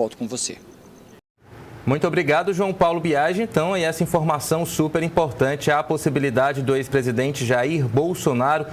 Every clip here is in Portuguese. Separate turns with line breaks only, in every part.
Volto com você.
Muito obrigado, João Paulo Biagi. Então, e essa informação super importante, a possibilidade do ex-presidente Jair Bolsonaro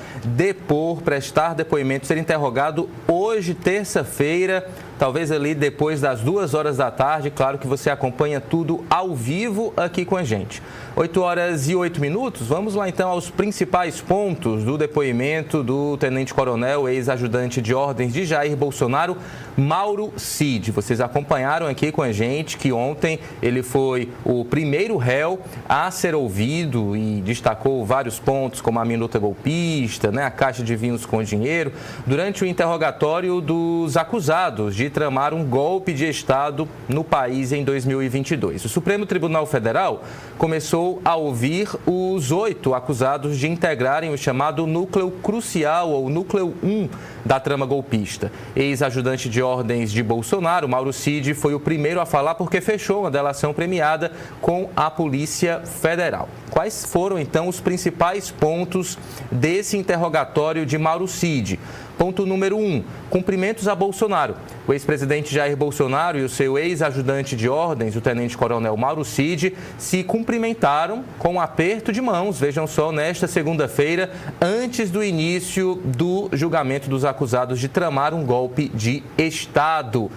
prestar depoimento, ser interrogado hoje, terça-feira, talvez ali depois das 2 horas da tarde. Claro que você acompanha tudo ao vivo aqui com a gente. 8 horas e 8 minutos. Vamos lá então aos principais pontos do depoimento do tenente-coronel, ex-ajudante de ordens de Jair Bolsonaro, Mauro Cid. Vocês acompanharam aqui com a gente que ontem ele foi o primeiro réu a ser ouvido e destacou vários pontos, como a minuta golpista, a caixa de vinhos com dinheiro, durante o interrogatório dos acusados de tramar um golpe de Estado no país em 2022. O Supremo Tribunal Federal começou a ouvir os 8 acusados de integrarem o chamado núcleo crucial ou núcleo 1 da trama golpista. Ex-ajudante de ordens de Bolsonaro, Mauro Cid, foi o primeiro a falar porque fechou uma delação premiada com a Polícia Federal. Quais foram, então, os principais pontos desse interrogatório de Mauro Cid? Ponto número 1, cumprimentos a Bolsonaro. O ex-presidente Jair Bolsonaro e o seu ex-ajudante de ordens, o tenente-coronel Mauro Cid, se cumprimentaram com um aperto de mãos, vejam só, nesta segunda-feira, antes do início do julgamento dos acusados de tramar um golpe de Estado.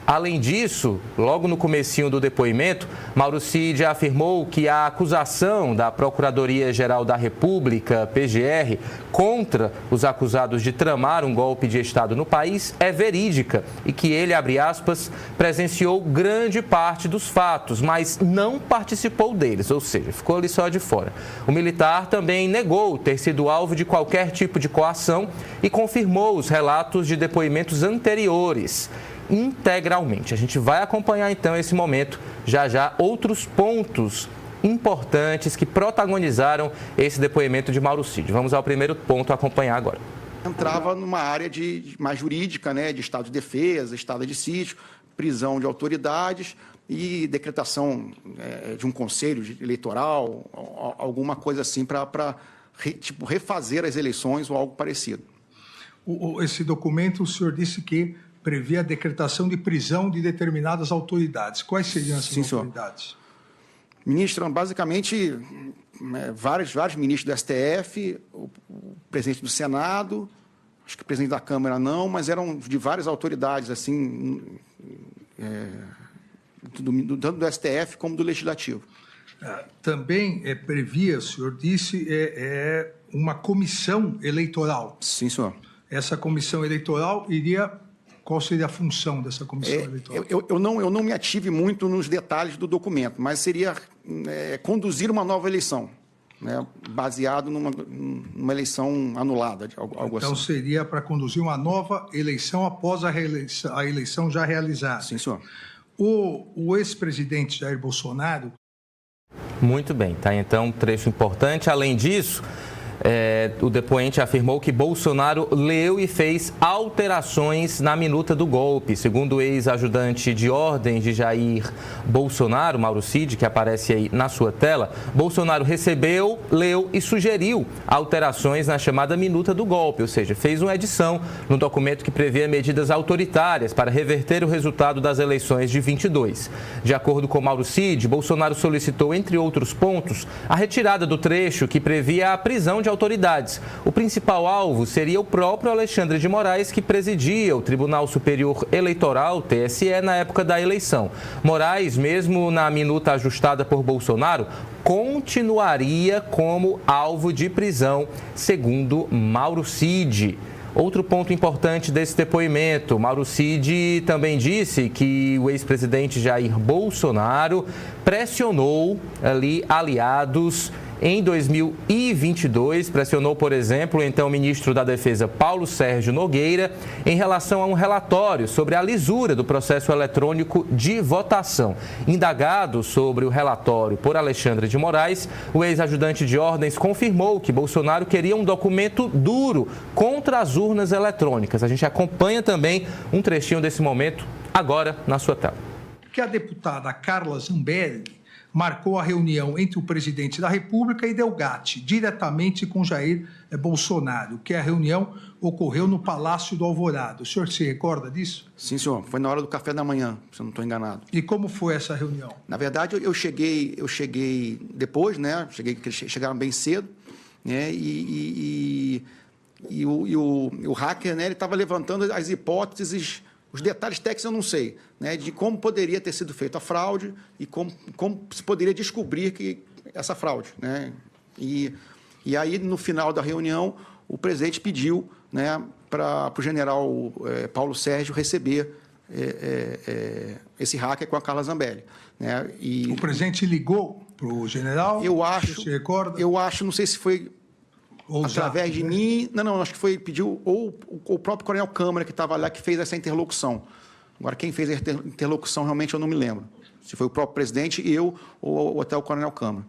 Além disso, logo no comecinho do depoimento, Mauro Cid afirmou que a acusação da Procuradoria-Geral da República, PGR, contra os acusados de tramar um golpe de Estado no país é verídica e que ele, abre aspas, presenciou grande parte dos fatos, mas não participou deles, ou seja, ficou ali só de fora. O militar também negou ter sido alvo de qualquer tipo de coação e confirmou os relatos de depoimentos anteriores integralmente. A gente vai acompanhar então esse momento, já outros pontos importantes que protagonizaram esse depoimento de Mauro Cid. Vamos ao primeiro ponto a acompanhar agora.
Entrava numa área mais jurídica, de estado de defesa, estado de sítio, prisão de autoridades e decretação de um conselho eleitoral, alguma coisa assim para refazer as eleições ou algo parecido.
Esse documento, o senhor disse que previa a decretação de prisão de determinadas autoridades. Quais seriam essas autoridades?
Ministro, basicamente, vários ministros do STF, o presidente do Senado, acho que o presidente da Câmara não, mas eram de várias autoridades, assim, tanto do STF como do Legislativo.
Também previa, o senhor disse, uma comissão eleitoral.
Sim, senhor.
Essa comissão eleitoral iria... Qual seria a função dessa comissão eleitoral?
Eu não me ative muito nos detalhes do documento, mas seria conduzir uma nova eleição, baseado numa eleição anulada, algo
então,
assim.
seria para conduzir uma nova eleição após a eleição já realizada.
Sim, senhor.
O ex-presidente Jair Bolsonaro...
Muito bem, tá? Então, um trecho importante. Além disso... o depoente afirmou que Bolsonaro leu e fez alterações na minuta do golpe. Segundo o ex-ajudante de ordens de Jair Bolsonaro, Mauro Cid, que aparece aí na sua tela, Bolsonaro recebeu, leu e sugeriu alterações na chamada minuta do golpe, ou seja, fez uma edição no documento que previa medidas autoritárias para reverter o resultado das eleições de 22. De acordo com Mauro Cid, Bolsonaro solicitou, entre outros pontos, a retirada do trecho que previa a prisão de autoridades. O principal alvo seria o próprio Alexandre de Moraes, que presidia o Tribunal Superior Eleitoral, TSE, na época da eleição. Moraes, mesmo na minuta ajustada por Bolsonaro, continuaria como alvo de prisão, segundo Mauro Cid. Outro ponto importante desse depoimento, Mauro Cid também disse que o ex-presidente Jair Bolsonaro pressionou ali aliados em 2022, pressionou, por exemplo, o então ministro da Defesa Paulo Sérgio Nogueira em relação a um relatório sobre a lisura do processo eletrônico de votação. Indagado sobre o relatório por Alexandre de Moraes, o ex-ajudante de ordens confirmou que Bolsonaro queria um documento duro contra as urnas eletrônicas. A gente acompanha também um trechinho desse momento agora na sua tela.
Que a deputada Carla Zambelli marcou a reunião entre o presidente da República e Delgatti, diretamente com Jair Bolsonaro, que a reunião ocorreu no Palácio do Alvorada. O senhor se recorda disso?
Sim, senhor. Foi na hora do café da manhã, se eu não estou enganado.
E como foi essa reunião?
Na verdade, eu cheguei depois, né? Chegaram bem cedo, né? E o hacker, né? Ele estava levantando as hipóteses, os detalhes técnicos eu não sei, né? De como poderia ter sido feita a fraude e como se poderia descobrir que essa fraude, né? E aí, no final da reunião, o presidente pediu, né, para o general Paulo Sérgio receber esse hacker com a Carla Zambelli, né? E
o presidente ligou para o general?
Eu acho.
Você se recorda?
Eu acho, não sei se foi através de mim. Não, acho que pediu ou o próprio Coronel Câmara, que estava lá, que fez essa interlocução. Agora, quem fez a interlocução, realmente eu não me lembro. Se foi o próprio presidente, eu ou até o Coronel Câmara.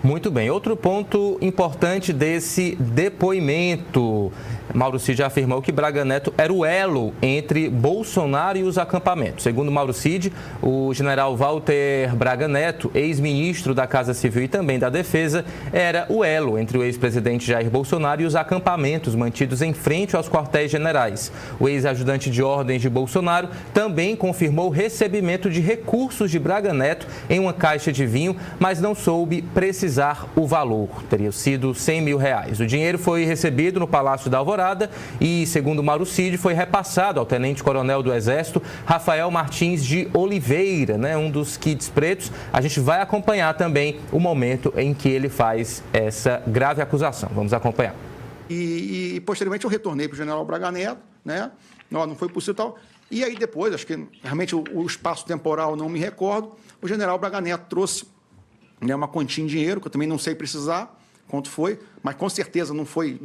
Muito bem. Outro ponto importante desse depoimento. Mauro Cid afirmou que Braga Neto era o elo entre Bolsonaro e os acampamentos. Segundo Mauro Cid, o general Walter Braga Neto, ex-ministro da Casa Civil e também da Defesa, era o elo entre o ex-presidente Jair Bolsonaro e os acampamentos mantidos em frente aos quartéis generais. O ex-ajudante de ordens de Bolsonaro também confirmou o recebimento de recursos de Braga Neto em uma caixa de vinho, mas não soube precisar o valor. Teria sido R$100 mil. O dinheiro foi recebido no Palácio da Alvorada e, segundo Mauro Cid, foi repassado ao tenente-coronel do Exército, Rafael Martins de Oliveira, né, um dos kits pretos. A gente vai acompanhar também o momento em que ele faz essa grave acusação. Vamos acompanhar.
E posteriormente, eu retornei para o general Braga Neto, né? Não foi possível tal. E aí depois, acho que realmente o espaço temporal não me recordo, o general Braga Neto trouxe, né, uma quantia em dinheiro, que eu também não sei precisar quanto foi, mas com certeza não foi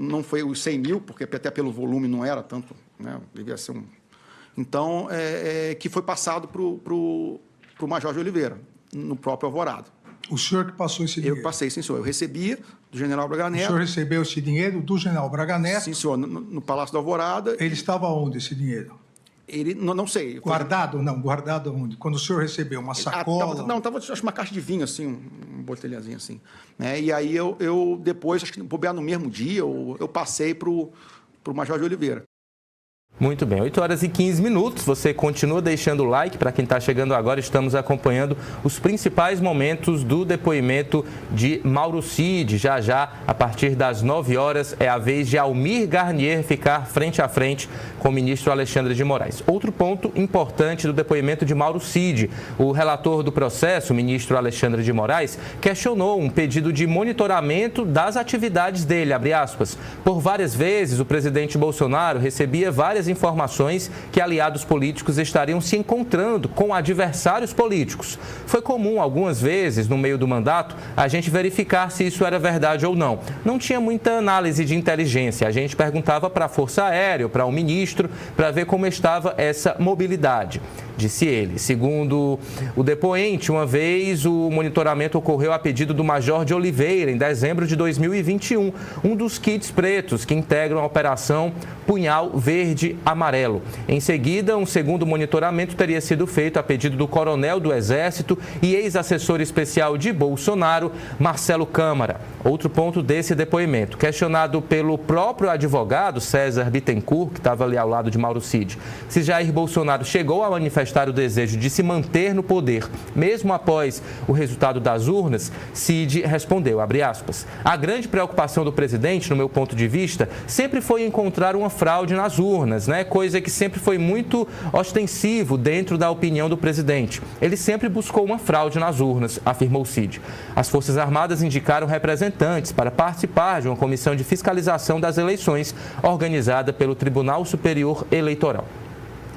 os 100 mil, porque até pelo volume não era tanto, né, devia ser um... Então, que foi passado para o Major de Oliveira, no próprio Alvorada.
O senhor que passou esse dinheiro?
Eu passei, sim, senhor. Eu recebi do general Braga Neto.
O senhor recebeu esse dinheiro do general Braga Neto?
Sim, senhor, no Palácio da Alvorada.
Ele estava onde, esse dinheiro?
Ele, não sei.
Guardado? Não, guardado onde? Quando o senhor recebeu uma sacola?
Estava acho uma caixa de vinho, assim, um botelhazinho assim. Né? E aí eu depois, acho que bobear no mesmo dia, eu passei para o Major de Oliveira.
Muito bem, 8h15. Você continua deixando o like. Para quem está chegando agora, estamos acompanhando os principais momentos do depoimento de Mauro Cid. Já, a partir das 9 horas, é a vez de Almir Garnier ficar frente a frente com o ministro Alexandre de Moraes. Outro ponto importante do depoimento de Mauro Cid. O relator do processo, o ministro Alexandre de Moraes, questionou um pedido de monitoramento das atividades dele, abre aspas. Por várias vezes, o presidente Bolsonaro recebia várias informações que aliados políticos estariam se encontrando com adversários políticos. Foi comum, algumas vezes, no meio do mandato, a gente verificar se isso era verdade ou não. Não tinha muita análise de inteligência. A gente perguntava para a Força Aérea, para o ministro, para ver como estava essa mobilidade, disse ele. Segundo o depoente, uma vez o monitoramento ocorreu a pedido do Major de Oliveira, em dezembro de 2021, um dos kits pretos que integram a Operação Punhal Verde-Amarelo. Em seguida, um segundo monitoramento teria sido feito a pedido do coronel do Exército e ex-assessor especial de Bolsonaro, Marcelo Câmara. Outro ponto desse depoimento, questionado pelo próprio advogado César Bittencourt, que estava ali ao lado de Mauro Cid, se Jair Bolsonaro chegou a manifestar o desejo de se manter no poder, mesmo após o resultado das urnas, Cid respondeu, abre aspas, a grande preocupação do presidente, no meu ponto de vista, sempre foi encontrar uma fraude nas urnas, né? Coisa que sempre foi muito ostensivo dentro da opinião do presidente. Ele sempre buscou uma fraude nas urnas, afirmou Cid. As Forças Armadas indicaram representantes para participar de uma comissão de fiscalização das eleições organizada pelo Tribunal Superior Eleitoral.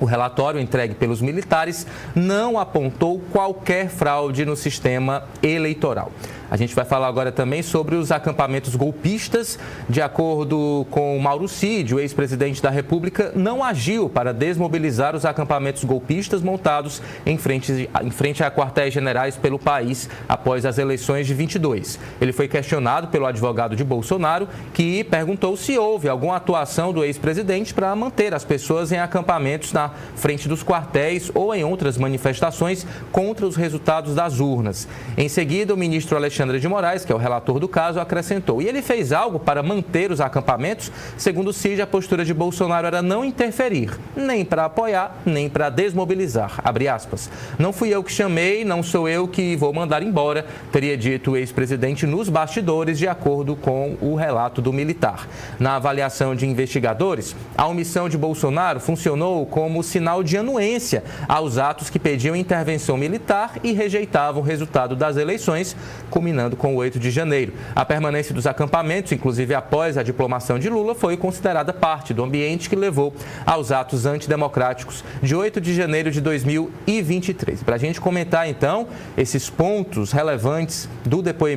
O relatório entregue pelos militares não apontou qualquer fraude no sistema eleitoral. A gente vai falar agora também sobre os acampamentos golpistas. De acordo com Mauro Cid, o ex-presidente da República não agiu para desmobilizar os acampamentos golpistas montados em frente a quartéis generais pelo país após as eleições de 22. Ele foi questionado pelo advogado de Bolsonaro, que perguntou se houve alguma atuação do ex-presidente para manter as pessoas em acampamentos na frente dos quartéis ou em outras manifestações contra os resultados das urnas. Em seguida, o ministro Alexandre de Moraes, que é o relator do caso, acrescentou: e ele fez algo para manter os acampamentos? Segundo o Cid, a postura de Bolsonaro era não interferir, nem para apoiar, nem para desmobilizar. Abre aspas. Não fui eu que chamei, não sou eu que vou mandar embora, teria dito o ex-presidente nos bastidores, de acordo com o relato do militar. Na avaliação de investigadores, a omissão de Bolsonaro funcionou como sinal de anuência aos atos que pediam intervenção militar e rejeitavam o resultado das eleições, culminando com o 8 de janeiro. A permanência dos acampamentos, inclusive após a diplomação de Lula, foi considerada parte do ambiente que levou aos atos antidemocráticos de 8 de janeiro de 2023. Para a gente comentar, então, esses pontos relevantes do depoimento